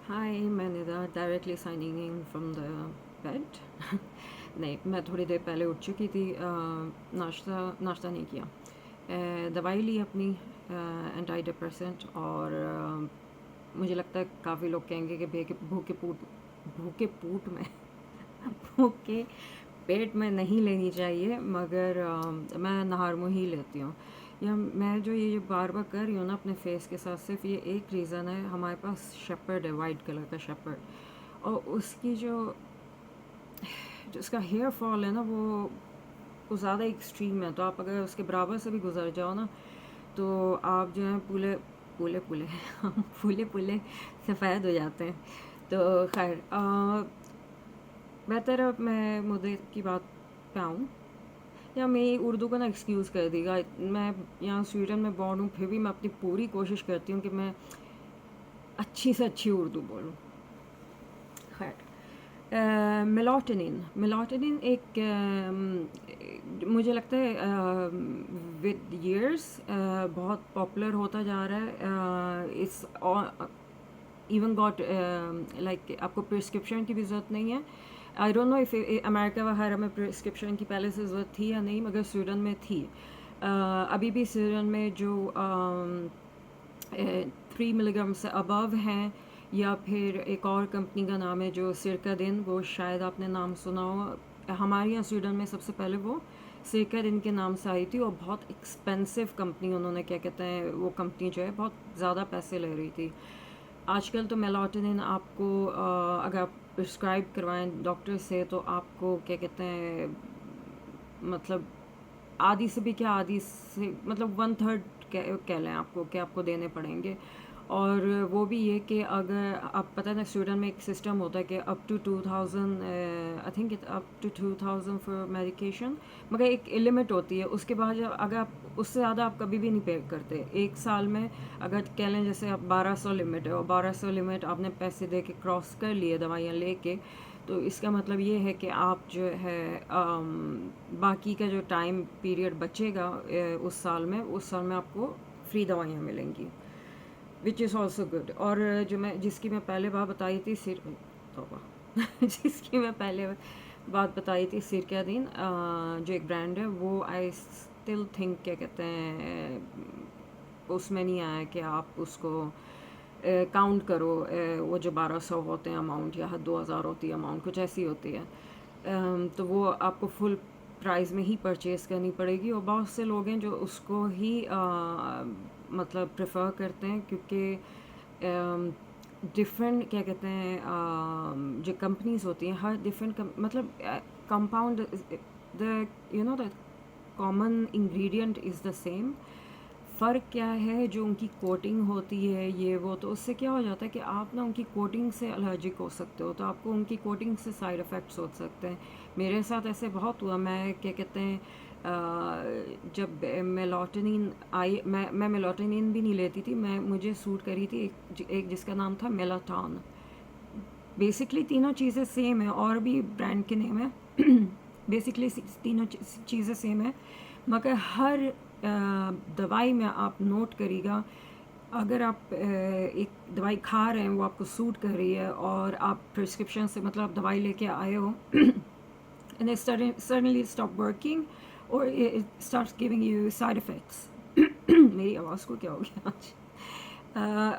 हाय, मैं Nida directly signing in from the bed. नहीं, मैं थोड़ी देर पहले उठ चुकी थी। नाश्ता नाश्ता नहीं किया। दवाई ली अपनी, एंटी डिप्रेसेंट। और मुझे लगता है काफ़ी लोग कहेंगे कि भूखे पूट में भूखे पेट में नहीं लेनी चाहिए, मगर मैं नहार मुँह ही लेती हूँ। या मैं जो ये बार बार कर रही हूँ ना अपने फेस के साथ, सिर्फ ये एक रीज़न है। हमारे पास शेपर्ड है, वाइट कलर का शेपर्ड। और उसकी जो उसका हेयर फॉल है ना, वो ज़्यादा एक्सट्रीम है। तो आप अगर उसके बराबर से भी गुजर जाओ ना, तो आप जो है पूले पूले पूले हम फूले फूले सफ़ेद हो जाते हैं। तो खैर, बेहतर है अब मैं मुद्दे की बात पे आऊँ। या मैं उर्दू को ना एक्सक्यूज़ कर देगा। मैं यहाँ स्वीडन में बॉर्न हूँ, फिर भी मैं अपनी पूरी कोशिश करती हूँ कि मैं अच्छी से अच्छी उर्दू बोलूँ। खैर, मेलाटोनिन मेलाटोनिन एक मुझे लगता है विद ईयर्स बहुत पॉपुलर होता जा रहा है। इस इवन गॉट लाइक आपको प्रिस्क्रिप्शन की भी ज़रूरत नहीं है। I don't know if America वगैरह में प्रिस्क्रिप्शन की पहले से ज़रूरत थी या नहीं, मगर स्वीडन में थी। अभी भी स्वीडन में जो 3 मिलीग्राम से अबव हैं, या फिर एक और कंपनी का नाम है जो सिरकादिन, वो शायद आपने नाम सुना हो। हमारे यहाँ स्वीडन में सबसे पहले वो सिरकादिन के नाम से आई थी, और बहुत एक्सपेंसिव कंपनी, उन्होंने क्या कहते हैं, वो कंपनी जो है बहुत ज़्यादा पैसे ले रही थी। आजकल तो मेलाटोनिन आपको अगर आप प्रिस्क्राइब करवाएं डॉक्टर से, तो आपको क्या कहते हैं, मतलब आधी से भी क्या, आधी से मतलब 1/3 कह लें आपको, कि आपको देने पड़ेंगे। और वो भी ये कि अगर आप पता है ना, स्वीडन में एक सिस्टम होता है कि up to 2000, I think up to 2000 for medication, मगर एक लिमिट होती है। उसके बाद अगर आप उससे ज़्यादा आप कभी भी नहीं पे करते एक साल में। अगर कह लें जैसे आप 1200 लिमिट है, और 1200 लिमिट आपने पैसे दे के क्रॉस कर लिए दवाइयाँ लेके, तो इसका मतलब ये है कि आप जो है बाकी का जो टाइम पीरियड बचेगा उस साल में आपको फ्री दवाइयाँ मिलेंगी, विच इज़ ऑल्सो गुड। और जो मैं जिसकी मैं पहले बात बताई थी सिर तौबा जिसकी मैं पहले बात बताई थी सिरकादीन, जो एक ब्रांड है, वो आई स्टिल थिंक क्या कहते हैं, उसमें नहीं आया कि आप उसको काउंट करो। वो जो 1200 होते हैं अमाउंट, या 2000 होती है अमाउंट, कुछ ऐसी होती है। तो वो आपको फुल प्राइस में ही परचेज़ करनी पड़ेगी। और बहुत से लोग हैं जो उसको ही मतलब प्रेफर करते हैं, क्योंकि डिफरेंट क्या कहते हैं, जो कंपनीज होती हैं, हर डिफरेंट मतलब compound, the you know the common ingredient is the same. फ़र्क क्या है, जो उनकी कोटिंग होती है ये वो, तो उससे क्या हो जाता है कि आप ना उनकी कोटिंग से एलर्जिक हो सकते हो, तो आपको उनकी कोटिंग से साइड इफ़ेक्ट्स हो सकते हैं। मेरे साथ ऐसे बहुत हुआ। मैं क्या कहते हैं, जब मेलाटोनिन आई, मैं मेलाटोनिन भी नहीं लेती थी। मुझे सूट करी थी एक जिसका नाम था मेलाटॉन। बेसिकली तीनों चीज़ें सेम है, और भी ब्रांड के नेम है। बेसिकली तीनों चीज़ें सेम है, मगर हर दवाई में आप नोट करिएगा, अगर आप एक दवाई खा रहे हैं, वो आपको सूट कर रही है, और आप प्रिस्क्रिप्शन से मतलब आप दवाई लेके आए हो, and it suddenly stop working, or it starts giving you side effects. मेरी आवाज़ को क्या हो गया आज?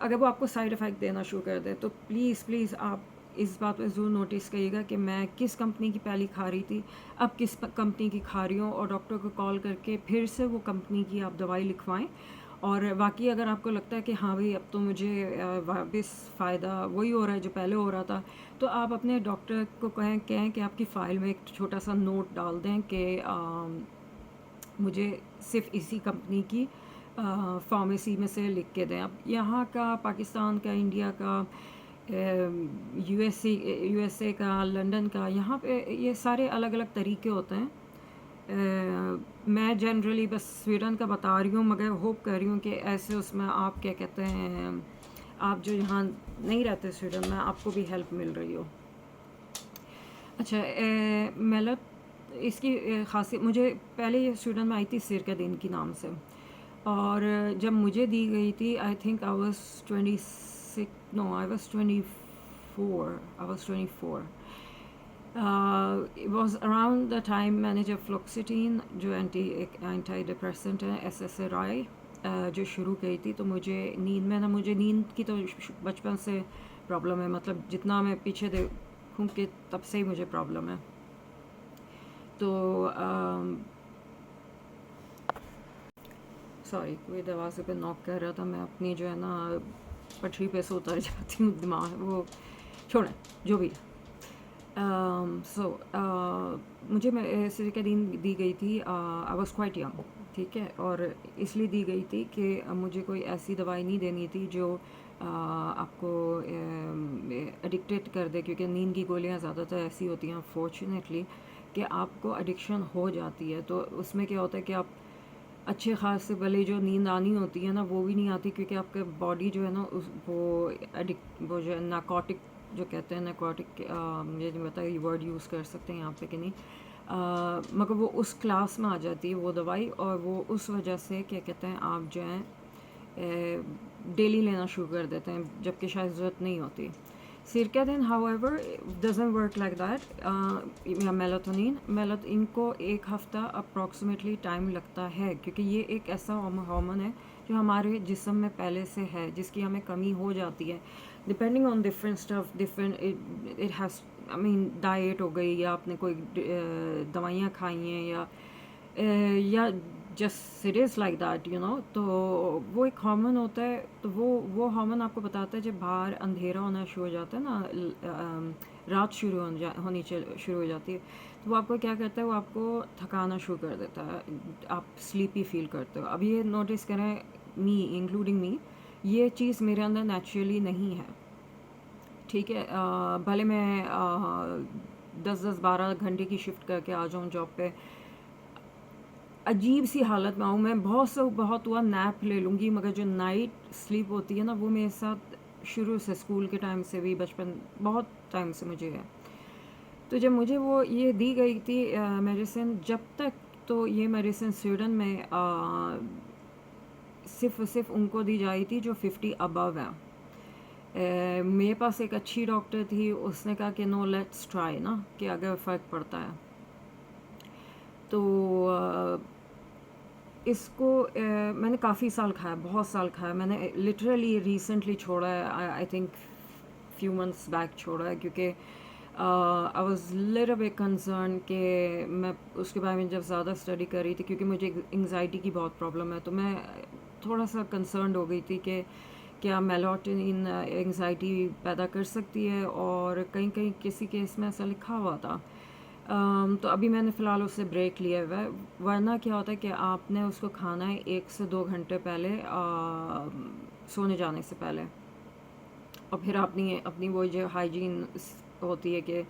अगर वो आपको साइड इफ़ेक्ट देना शुरू कर दे, तो प्लीज़ प्लीज़ आप इस बात पे ज़रूर नोटिस करिएगा कि मैं किस कंपनी की पहले खा रही थी, अब किस कंपनी की खा रही हूँ, और डॉक्टर को कॉल करके फिर से वो कंपनी की आप दवाई लिखवाएं। और बाकी अगर आपको लगता है कि हाँ भाई, अब तो मुझे वापस फ़ायदा वही हो रहा है जो पहले हो रहा था, तो आप अपने डॉक्टर को कहें कि आपकी फ़ाइल में एक छोटा सा नोट डाल दें कि मुझे सिर्फ इसी कंपनी की फार्मेसी में से लिख के दें। अब यहाँ का, पाकिस्तान का, इंडिया का, यूएसए का, लंदन का, यहाँ पे ये सारे अलग अलग तरीके होते हैं। मैं जनरली बस स्वीडन का बता रही हूँ, मगर होप कर रही हूँ कि ऐसे उसमें आप क्या कहते हैं, आप जो यहाँ नहीं रहते स्वीडन में, आपको भी हेल्प मिल रही हो। अच्छा, मेलट इसकी खासियत, मुझे पहले ये स्वीडन में आई थी सिरकादीन की नाम से, और जब मुझे दी गई थी, I think I was 26, no I was I was 24. It was around the time मैंने जब फ्लोक्सिटीन जो एंटी डिप्रेसेंट है SSRI जो शुरू की थी, तो मुझे नींद की तो बचपन से प्रॉब्लम है, मतलब जितना मैं पीछे देखूँ कि तब से ही मुझे प्रॉब्लम है। तो सॉरी, कोई दरवाजे पे नॉक कर रहा था, मैं अपनी जो है ना पटरी पे से उतर जाती हूँ, दिमाग वो छोड़ें जो भी है। मुझे सिरकाडीन दी गई थी, आई वॉज क्वाइट यंग, ठीक है, और इसलिए दी गई थी कि मुझे कोई ऐसी दवाई नहीं देनी थी जो आपको एडिक्टेड कर दे, क्योंकि नींद की गोलियां ज़्यादातर ऐसी होती हैं अनफॉर्चुनेटली कि आपको एडिक्शन हो जाती है। तो उसमें क्या होता है कि आप अच्छे खास से भले जो नींद आनी होती है ना वो भी नहीं आती, क्योंकि आपका बॉडी जो है ना वो जो नार्कोटिक जो कहते हैं नार्कोटिक, ये नहीं पता ये वर्ड यूज़ कर सकते हैं यहाँ पे कि नहीं, मगर वो उस क्लास में आ जाती है वो दवाई, और वो उस वजह से क्या कहते हैं आप जो हैं डेली लेना शुरू कर देते हैं, जबकि शायद ज़रूरत नहीं होती। Circadian however doesn't work like that. या मेलाटोनिन को एक हफ़्ता अप्रॉक्सीमेटली टाइम लगता है, क्योंकि ये एक ऐसा हार्मोन है जो हमारे जिस्म में पहले से है, जिसकी हमें कमी हो जाती है depending on different stuff, different it has I mean diet हो गई, या आपने कोई दवाइयाँ खाई हैं, या just it is like that you know. तो वो एक हार्मोन होता है, तो वो हार्मोन आपको बताता है जब बाहर अंधेरा होना शुरू हो जाता है ना, रात होनी शुरू हो जाती है, तो वो आपको क्या करता है, वो आपको थकाना शुरू कर देता है, आप स्लीपी फील करते हो। अब ये नोटिस करें, इंक्लूडिंग मी, ये चीज़ मेरे अंदर नेचुरली नहीं है, ठीक है। भले मैं 10-12 घंटे की शिफ्ट करके आ जाऊँ जॉब पे, अजीब सी हालत में आऊँ, मैं बहुत हुआ नैप ले लूँगी, मगर जो नाइट स्लीप होती है ना वो मेरे साथ शुरू से, स्कूल के टाइम से भी, बचपन बहुत टाइम से मुझे है। तो जब मुझे वो ये दी गई थी मेडिसिन, जब तक तो ये मेडिसिन स्वीडन में सिर्फ उनको दी जाती थी जो 50 अबव है। मेरे पास एक अच्छी डॉक्टर थी, उसने कहा कि नो लेट्स ट्राई ना, कि अगर फ़र्क पड़ता है तो इसको मैंने काफ़ी साल खाया, बहुत साल खाया। मैंने लिटरली रिसेंटली छोड़ा है, I think few months back छोड़ा है, क्योंकि I was little bit concern कि मैं उसके बारे में जब ज़्यादा स्टडी कर रही थी, क्योंकि मुझे एंग्जाइटी की बहुत प्रॉब्लम है, तो मैं थोड़ा सा कंसर्न हो गई थी कि क्या मेलाटोनिन एंग्जाइटी पैदा कर सकती है, और कहीं कहीं किसी केस में ऐसा लिखा हुआ था। तो अभी मैंने फ़िलहाल उससे ब्रेक लिया हुआ है, वरना क्या होता है कि आपने उसको खाना है 1 से 2 घंटे पहले, सोने जाने से पहले, और फिर अपनी वो जो हाइजीन होती है कि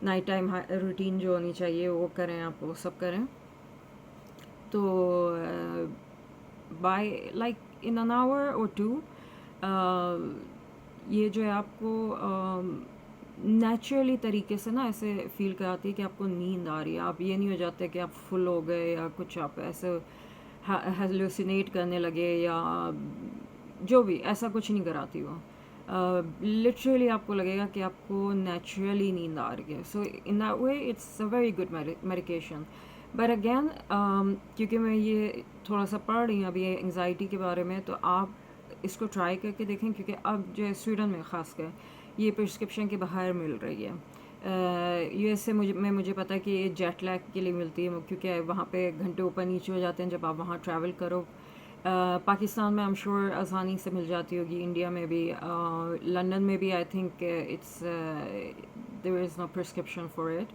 नाइट टाइम रूटीन जो होनी चाहिए वो करें, आप वो सब करें। तो by like in an hour और 2 ये जो है आपको नेचुरली तरीके से ना ऐसे फील कराती है कि आपको नींद आ रही है। आप ये नहीं हो जाते कि आप फुल हो गए, या कुछ आप ऐसे हेलुसिनेट करने लगे, या जो भी, ऐसा कुछ नहीं कराती वो। लिटरली आपको लगेगा कि आपको नेचुरली नींद आ रही है। So in that way it's a very good medication. But again क्योंकि मैं ये थोड़ा सा पढ़ रही हूँ अभी एंग्जाइटी के बारे में, तो आप इसको ट्राई करके देखें, क्योंकि अब जो है स्वीडन में ख़ासकर ये प्रिस्क्रिप्शन के बाहर मिल रही है। यूएस से मुझे पता है कि ये जेट लैग के लिए मिलती है, क्योंकि वहाँ पे घंटे ऊपर नीचे हो जाते हैं जब आप वहाँ ट्रैवल करो। पाकिस्तान में आई एम श्योर आसानी से मिल जाती होगी, इंडिया में भी, लंदन में भी I think it's there is no prescription for it.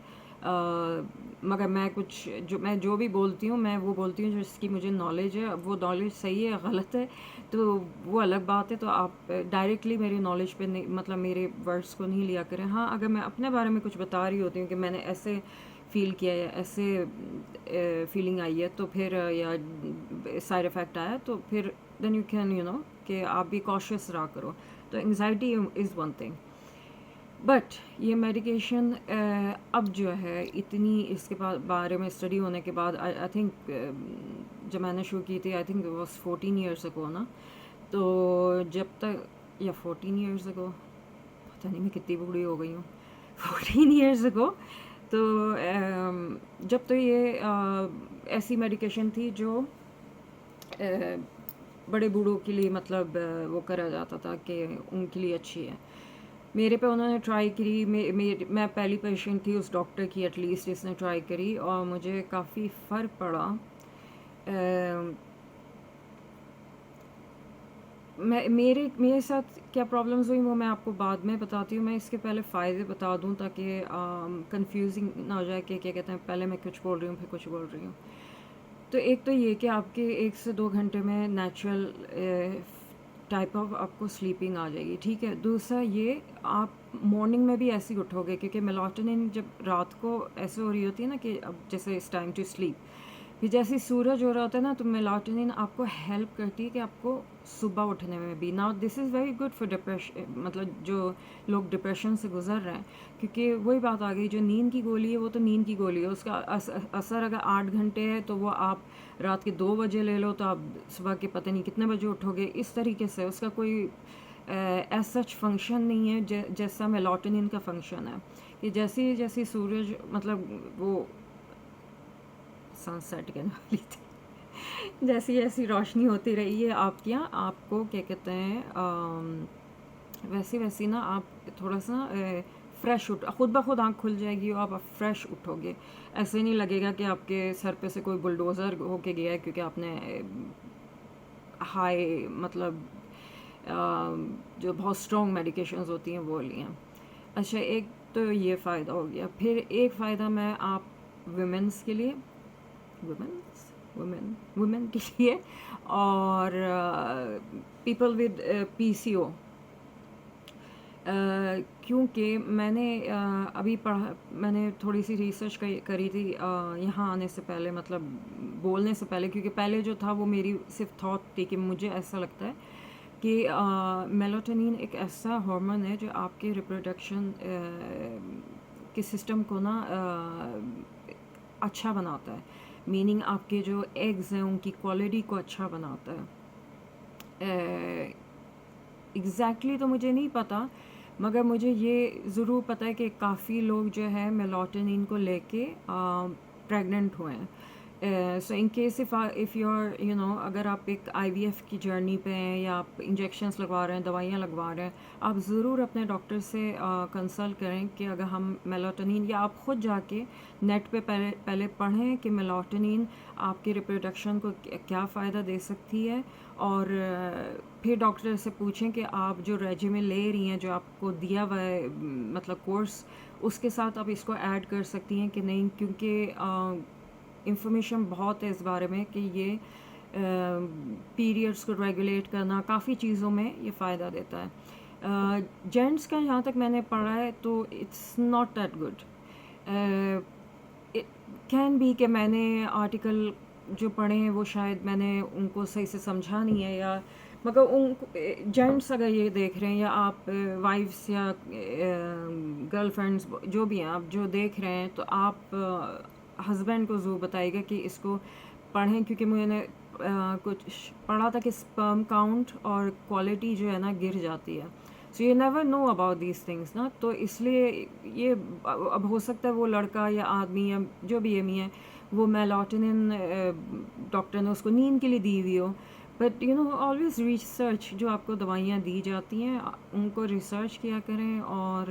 मगर मैं जो भी बोलती हूँ, मैं वो बोलती हूँ जिसकी मुझे नॉलेज है। अब वो नॉलेज सही है गलत है तो वो अलग बात है, तो आप डायरेक्टली मेरी नॉलेज पे नहीं, मतलब मेरे वर्ड्स को नहीं लिया करें। हाँ, अगर मैं अपने बारे में कुछ बता रही होती हूँ कि मैंने ऐसे फील किया है, ऐसे फीलिंग आई है, तो फिर या साइड इफ़ेक्ट आया, तो फिर then you can you know कि आप भी कॉशियस रहा करो। तो anxiety is one thing, but ये मेडिकेशन अब जो है इतनी इसके बारे में स्टडी होने के बाद, आई थिंक जब मैंने शुरू की थी, I think it was 14 years ago ना, तो जब तक, या 14 ईयर्स अगो, पता नहीं मैं कितनी बूढ़ी हो गई हूँ 14 ईयर्स अगो। तो जब तो ये ऐसी मेडिकेशन थी जो बड़े बूढ़ों के लिए मतलब वो करा जाता था कि उनके लिए अच्छी है। मेरे पे उन्होंने ट्राई करी, मैं पहली पेशेंट थी उस डॉक्टर की एटलीस्ट इसने ट्राई करी और मुझे काफ़ी फ़र्क पड़ा। मेरे साथ क्या प्रॉब्लम्स हुई वो मैं आपको बाद में बताती हूँ। मैं इसके पहले फ़ायदे बता दूँ ताकि कंफ्यूजिंग ना हो जाए कि क्या कहते हैं, पहले मैं कुछ बोल रही हूँ फिर कुछ बोल रही हूँ। तो एक तो ये कि आपके 1 से 2 घंटे में नेचुरल टाइप ऑफ आपको स्लीपिंग आ जाएगी, ठीक है। दूसरा ये, आप मॉर्निंग में भी ऐसे ही उठोगे क्योंकि मेलाटोनिन जब रात को ऐसे हो रही होती है ना कि अब जैसे इट्स टाइम टू स्लीप, फिर जैसे ही सूरज हो रहा होता है ना तो मेलाटोनिन आपको हेल्प करती है कि आपको सुबह उठने में भी। Now this is very good for depression, मतलब जो लोग डिप्रेशन से गुजर रहे हैं, क्योंकि वही बात आ गई, जो नींद की गोली है वो तो नींद की गोली है, उसका असर अगर 8 घंटे है तो वो आप रात के 2 बजे ले लो तो आप सुबह के पता नहीं कितने बजे उठोगे। इस तरीके से उसका कोई एज सच फंक्शन नहीं है जैसा मेलाटोनिन का फंक्शन है। कि जैसे जैसे सूरज मतलब वो सनसेट कहने वाली थी जैसी जैसी रोशनी होती रही है आपके यहाँ, आपको क्या कहते हैं वैसे वैसे ना आप थोड़ा सा फ्रेश उठ, खुद ब खुद आँख खुल जाएगी और आप फ्रेश उठोगे। ऐसे नहीं लगेगा कि आपके सर पे से कोई बुलडोज़र होके गया है क्योंकि आपने हाई मतलब जो बहुत स्ट्रॉन्ग मेडिकेशंस होती हैं वो ली हैं। अच्छा, एक तो ये फ़ायदा हो गया। फिर एक फ़ायदा मैं आप वुमेंस के लिए, वुमेन के लिए और पीपल विद पीसीओ, क्योंकि मैंने अभी पढ़ा, मैंने थोड़ी सी रिसर्च करी थी यहाँ आने से पहले, मतलब बोलने से पहले, क्योंकि पहले जो था वो मेरी सिर्फ थॉट थी कि मुझे ऐसा लगता है कि मेलाटोनिन एक ऐसा हार्मोन है जो आपके रिप्रोडक्शन के सिस्टम को ना अच्छा बनाता है, मीनिंग आपके जो एग्स हैं उनकी क्वालिटी को अच्छा बनाता है। एग्जैक्टली तो मुझे नहीं पता, मगर मुझे ये ज़रूर पता है कि काफ़ी लोग जो है मेलाटोनिन को लेके प्रेग्नेंट हुए हैं। So in case if you are अगर आप एक आईवीएफ की जर्नी पे हैं या आप इंजेक्शंस लगवा रहे हैं, दवाइयाँ लगवा रहे हैं, आप ज़रूर अपने डॉक्टर से कंसल्ट करें कि अगर हम मेलाटोनिन, या आप ख़ुद जाके नेट पे पहले पढ़ें कि मेलाटोनिन आपके रिप्रोडक्शन को क्या फ़ायदा दे सकती है, और फिर डॉक्टर से पूछें कि आप जो रेजिमेन ले रही हैं, जो आपको दिया हुआ है मतलब कोर्स, उसके साथ आप इसको ऐड कर सकती हैं कि नहीं, क्योंकि इंफॉर्मेशन बहुत है इस बारे में कि ये पीरियड्स को रेगुलेट करना, काफ़ी चीज़ों में ये फ़ायदा देता है। जेंट्स का जहाँ तक मैंने पढ़ा है तो it's not that good. It can be कि मैंने आर्टिकल जो पढ़े हैं वो शायद मैंने उनको सही से समझा नहीं है, या मगर उन जेंट्स अगर ये देख रहे हैं, या आप वाइफ्स या गर्लफ्रेंड्स जो भी हैं, आप जो देख रहे हैं, तो आप हस्बैंड को ज़रूर बताइएगा कि इसको पढ़ें, क्योंकि मैंने कुछ पढ़ा था कि स्पर्म काउंट और क्वालिटी जो है ना गिर जाती है। So you never know about these things ना, तो इसलिए ये अब हो सकता है वो लड़का या आदमी या जो भी एमी है वो मेलाटोनिन डॉक्टर ने उसको नींद के लिए दी हुई हो, बट ऑलवेज रिसर्च, जो आपको दवाइयाँ दी जाती हैं उनको रिसर्च किया करें। और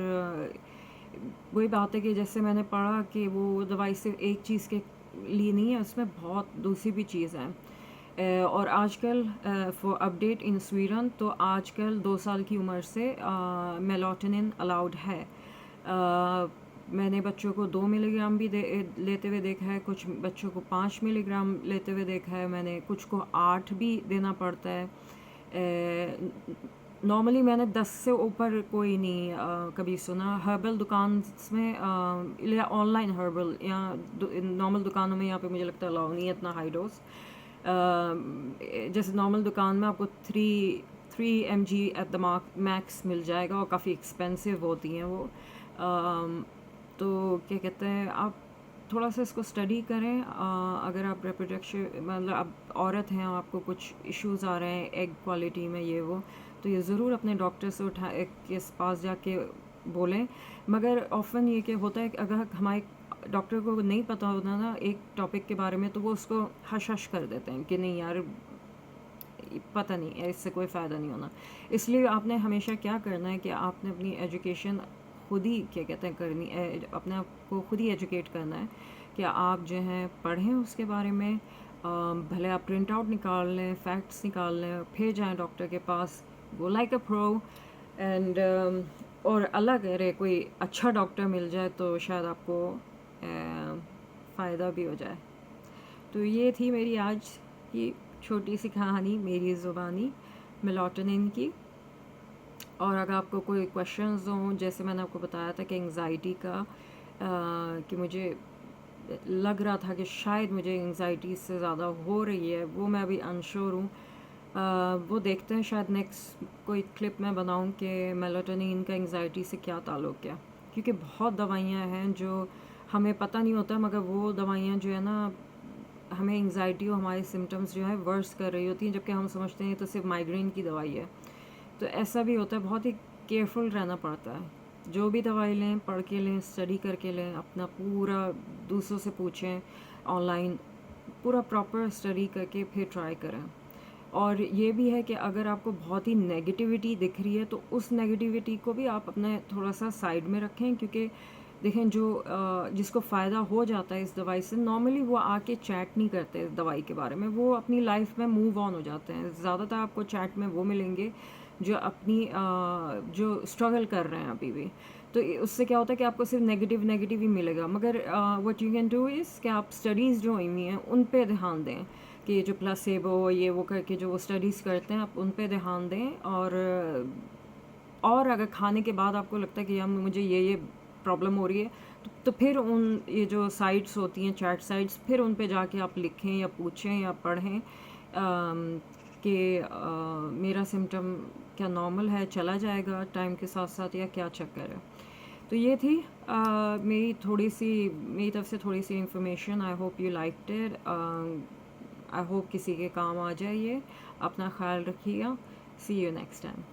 वही बात है कि जैसे मैंने पढ़ा कि वो दवाई सिर्फ एक चीज़ के लिए नहीं है, उसमें बहुत दूसरी भी चीज़ है। और आजकल फॉर अपडेट इन स्वीडन, तो आजकल 2 साल की उम्र से मेलाटोनिन अलाउड है। मैंने बच्चों को 2 मिलीग्राम भी लेते हुए देखा है, कुछ बच्चों को 5 मिलीग्राम लेते हुए देखा है मैंने, कुछ को 8 भी देना पड़ता है। नॉर्मली मैंने 10 से ऊपर कोई नहीं कभी सुना। हर्बल दुकान में या ऑनलाइन हर्बल या नॉर्मल दुकानों में यहाँ पे मुझे लगता है अलाउ नहीं है इतना हाई डोज। जैसे नॉर्मल दुकान में आपको 3 mg एट द मैक्स मिल जाएगा, और काफ़ी एक्सपेंसिव होती हैं वो। तो क्या कहते हैं, आप थोड़ा सा इसको स्टडी करें। अगर आप रिप्रोडक्शन मतलब आप औरत हैं और आपको कुछ इश्यूज़ आ रहे हैं एग क्वालिटी में ये वो, तो ये ज़रूर अपने डॉक्टर से के पास जाके बोलें। मगर ऑफ़न ये कि होता है कि अगर हमारे डॉक्टर को नहीं पता होता ना एक टॉपिक के बारे में, तो वो उसको हश-हश कर देते हैं कि नहीं यार, पता नहीं है, इससे कोई फ़ायदा नहीं होना। इसलिए आपने हमेशा क्या करना है कि आपने अपनी एजुकेशन खुद ही क्या कहते हैं करनी अपने आप को खुद ही एजुकेट करना है कि आप जो हैं पढ़ें उसके बारे में। भले आप प्रिंट आउट निकाल लें, फैक्ट्स निकाल लें, फिर जाएं डॉक्टर के पास, go like a pro. And और अल्लाह करे कोई अच्छा डॉक्टर मिल जाए तो शायद आपको फ़ायदा भी हो जाए। तो ये थी मेरी आज की छोटी सी कहानी, मेरी ज़ुबानी मेलाटोनिन की। और अगर आपको कोई क्वेश्चंस हों, जैसे मैंने आपको बताया था कि एंग्ज़ाइटी का कि मुझे लग रहा था कि शायद मुझे एंग्ज़ाइटी से ज़्यादा हो रही है, वो मैं अभी अनश्योर हूँ। वो देखते हैं, शायद नेक्स्ट कोई क्लिप मैं बनाऊँ कि मेलाटोनिन का एंग्ज़ाइटी से क्या ताल्लुक़ है। क्योंकि बहुत दवाइयाँ हैं जो हमें पता नहीं होता, मगर वो दवाइयाँ जो है ना हमें एंग्ज़ाइटी और हमारे सिम्टम्स जो है वर्स कर रही होती हैं, जबकि हम समझते हैं तो सिर्फ माइग्रेन की दवाई है। तो ऐसा भी होता है, बहुत ही केयरफुल रहना पड़ता है। जो भी दवाई लें, पढ़ के लें, स्टडी करके लें, अपना पूरा दूसरों से पूछें, ऑनलाइन पूरा प्रॉपर स्टडी करके फिर ट्राई करें। और ये भी है कि अगर आपको बहुत ही नेगेटिविटी दिख रही है तो उस नेगेटिविटी को भी आप अपने थोड़ा सा साइड में रखें, क्योंकि देखें जो जिसको फ़ायदा हो जाता है इस दवाई से, नॉर्मली वो आके चैट नहीं करते इस दवाई के बारे में, वो अपनी लाइफ में मूव ऑन हो जाते हैं। ज़्यादातर आपको चैट में वो मिलेंगे जो अपनी जो स्ट्रगल कर रहे हैं अभी भी। तो उससे क्या होता है कि आपको सिर्फ नेगेटिव ही मिलेगा। मगर what you can do is कि आप स्टडीज़ जो हुई हैं उन पे ध्यान दें, कि जो प्लेसेबो ये वो करके जो वो स्टडीज़ करते हैं आप उन पे ध्यान दें। और अगर खाने के बाद आपको लगता है कि यार मुझे ये प्रॉब्लम हो रही है, तो फिर उन ये जो साइट्स होती हैं, चैट साइट्स, फिर उन पे जाके आप लिखें या पूछें या पढ़ें कि मेरा सिम्टम क्या नॉर्मल है, चला जाएगा टाइम के साथ साथ, या क्या चक्कर है। तो ये थी मेरी तरफ से थोड़ी सी information. I hope you liked it. I hope किसी के काम आ जाए ये। अपना ख्याल रखिएगा। See you next time.